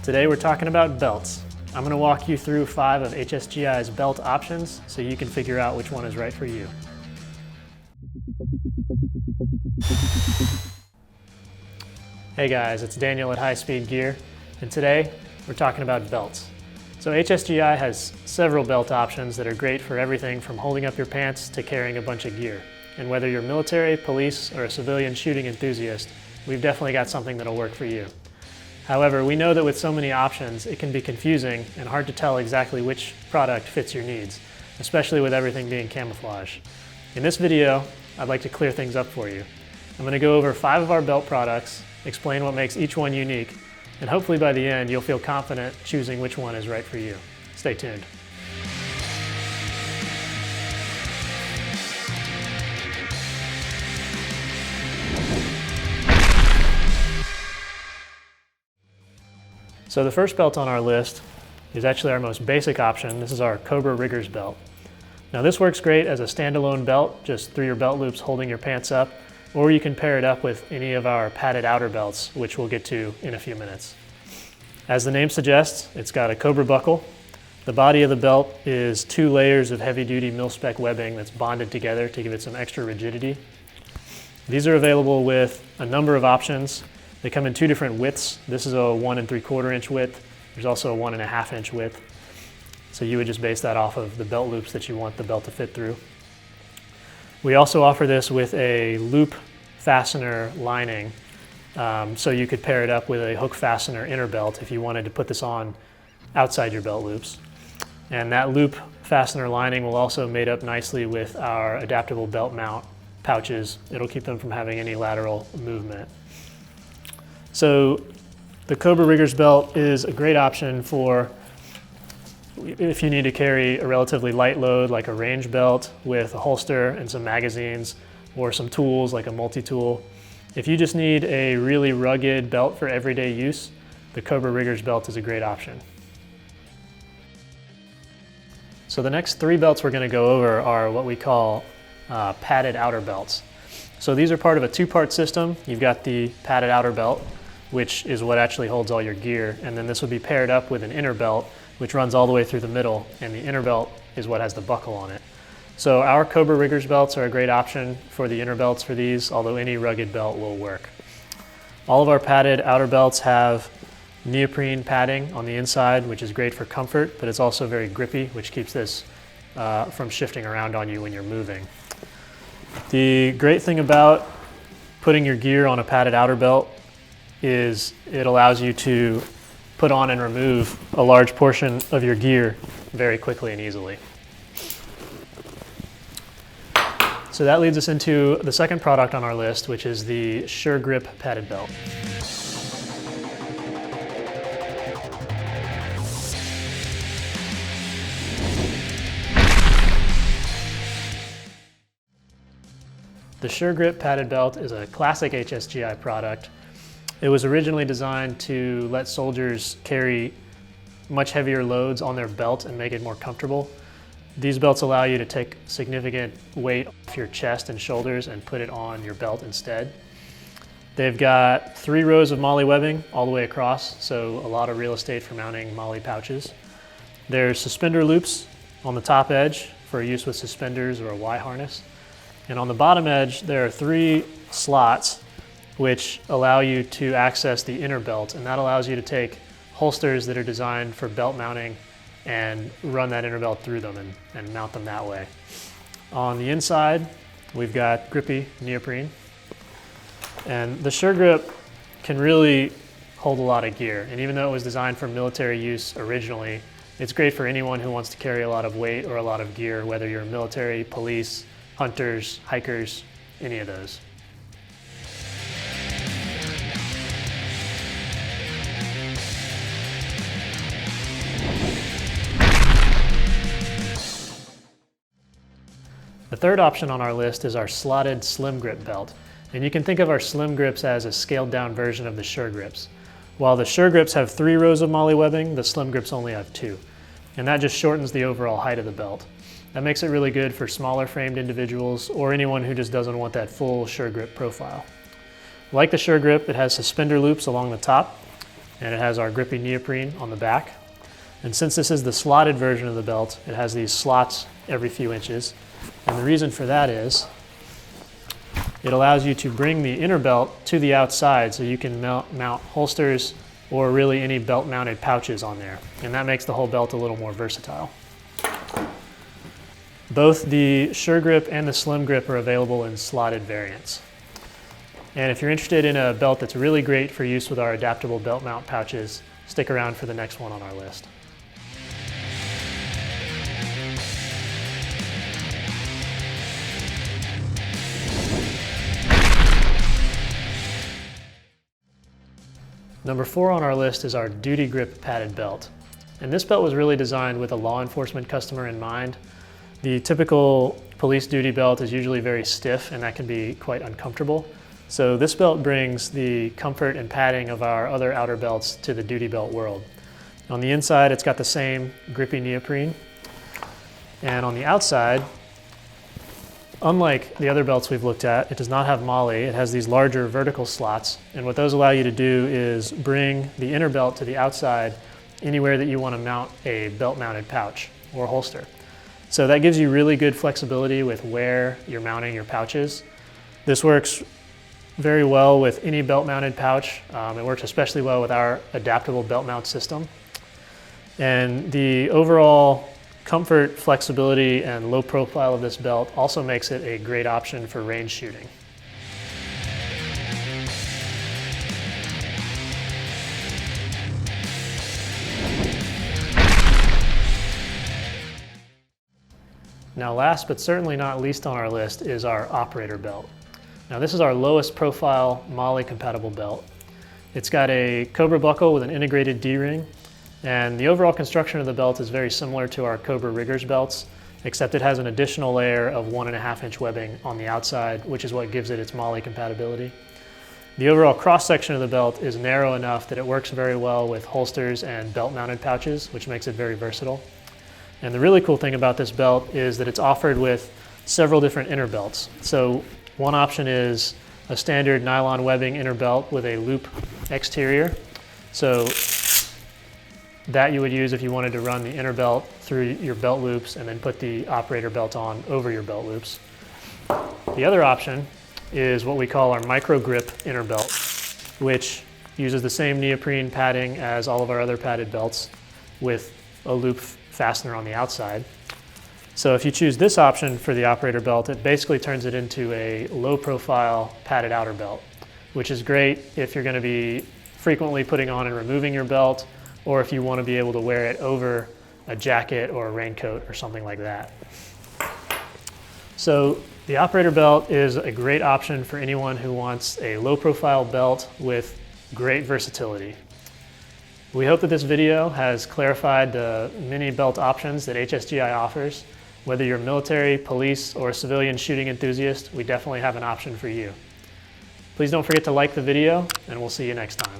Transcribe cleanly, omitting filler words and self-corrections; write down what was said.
Today we're talking about belts. I'm going to walk you through 5 of YOU-HSGI's belt options so you can figure out which one is right for you. Hey guys, it's Daniel at High Speed Gear, and today we're talking about belts. So YOU-HSGI has several belt options that are great for everything from holding up your pants to carrying a bunch of gear. And whether you're military, police, or a civilian shooting enthusiast, we've definitely got something that'll work for you. However, we know that with so many options, it can be confusing and hard to tell exactly which product fits your needs, especially with everything being camouflage. In this video, I'd like to clear things up for you. I'm going to go over 5 of our belt products, explain what makes each one unique, and hopefully by the end you'll feel confident choosing which one is right for you. Stay tuned. So the first belt on our list is actually our most basic option. This is our Cobra Riggers belt. Now this works great as a standalone belt, just through your belt loops holding your pants up, or you can pair it up with any of our padded outer belts, which we'll get to in a few minutes. As the name suggests, it's got a Cobra buckle. The body of the belt is 2 layers of heavy-duty mil-spec webbing that's bonded together to give it some extra rigidity. These are available with a number of options. They come in 2 different widths. This is a 1 3/4 inch width. There's also a 1 1/2 inch width. So you would just base that off of the belt loops that you want the belt to fit through. We also offer this with a loop fastener lining. So you could pair it up with a hook fastener inner belt if you wanted to put this on outside your belt loops. And that loop fastener lining will also mate up nicely with our adaptable belt mount pouches. It'll keep them from having any lateral movement. So the Cobra Riggers belt is a great option for if you need to carry a relatively light load like a range belt with a holster and some magazines, or some tools like a multi-tool. If you just need a really rugged belt for everyday use, the Cobra Riggers belt is a great option. So the next 3 belts we're going to go over are what we call padded outer belts. So these are part of a 2-part system. You've got the padded outer belt, which is what actually holds all your gear, and then this would be paired up with an inner belt, which runs all the way through the middle, and the inner belt is what has the buckle on it. So our Cobra Riggers belts are a great option for the inner belts for these, although any rugged belt will work. All of our padded outer belts have neoprene padding on the inside, which is great for comfort, but it's also very grippy, which keeps this from shifting around on you when you're moving. The great thing about putting your gear on a padded outer belt is it allows you to put on and remove a large portion of your gear very quickly and easily. So that leads us into the second product on our list, which is the Sure Grip padded belt. The Sure Grip padded belt is a classic YOU-HSGI product. It was originally designed to let soldiers carry much heavier loads on their belt and make it more comfortable. These belts allow you to take significant weight off your chest and shoulders and put it on your belt instead. They've got 3 rows of MOLLE webbing all the way across, so a lot of real estate for mounting MOLLE pouches. There's suspender loops on the top edge for use with suspenders or a Y harness. And on the bottom edge, there are 3 slots which allow you to access the inner belt, and that allows you to take holsters that are designed for belt mounting and run that inner belt through them and mount them that way. On the inside, we've got grippy neoprene, and the Sure Grip can really hold a lot of gear, and even though it was designed for military use originally, it's great for anyone who wants to carry a lot of weight or a lot of gear, whether you're military, police, hunters, hikers, any of those. The third option on our list is our slotted slim grip belt. And you can think of our slim grips as a scaled down version of the Sure Grips. While the Sure Grips have 3 rows of MOLLE webbing, the slim grips only have 2. And that just shortens the overall height of the belt. That makes it really good for smaller framed individuals or anyone who just doesn't want that full Sure Grip profile. Like the Sure Grip, it has suspender loops along the top, and it has our grippy neoprene on the back. And since this is the slotted version of the belt, it has these slots every few inches. And the reason for that is it allows you to bring the inner belt to the outside so you can mount holsters or really any belt-mounted pouches on there. And that makes the whole belt a little more versatile. Both the Sure Grip and the Slim Grip are available in slotted variants. And if you're interested in a belt that's really great for use with our adaptable belt mount pouches, stick around for the next one on our list. Number 4 on our list is our Duty Grip padded belt. And this belt was really designed with a law enforcement customer in mind. The typical police duty belt is usually very stiff, and that can be quite uncomfortable. So this belt brings the comfort and padding of our other outer belts to the duty belt world. On the inside, it's got the same grippy neoprene. And on the outside, unlike the other belts we've looked at, it does not have MOLLE. It has these larger vertical slots. And what those allow you to do is bring the inner belt to the outside anywhere that you want to mount a belt-mounted pouch or holster. So that gives you really good flexibility with where you're mounting your pouches. This works very well with any belt-mounted pouch. It works especially well with our adaptable belt mount system. And the overall comfort, flexibility, and low profile of this belt also makes it a great option for range shooting. Now last but certainly not least on our list is our operator belt. Now this is our lowest profile MOLLE compatible belt. It's got a Cobra buckle with an integrated D-ring, and the overall construction of the belt is very similar to our Cobra Riggers belts, except it has an additional layer of 1.5 inch webbing on the outside, which is what gives it its MOLLE compatibility. The overall cross section of the belt is narrow enough that it works very well with holsters and belt mounted pouches, which makes it very versatile. And the really cool thing about this belt is that it's offered with several different inner belts. So one option is a standard nylon webbing inner belt with a loop exterior. So that you would use if you wanted to run the inner belt through your belt loops and then put the operator belt on over your belt loops. The other option is what we call our micro grip inner belt, which uses the same neoprene padding as all of our other padded belts with a loop fastener on the outside. So if you choose this option for the operator belt, it basically turns it into a low profile padded outer belt, which is great if you're going to be frequently putting on and removing your belt, or if you want to be able to wear it over a jacket or a raincoat or something like that. So the operator belt is a great option for anyone who wants a low profile belt with great versatility. We hope that this video has clarified the many belt options that YOU-HSGI offers. Whether you're military, police, or civilian shooting enthusiast, we definitely have an option for you. Please don't forget to like the video, and we'll see you next time.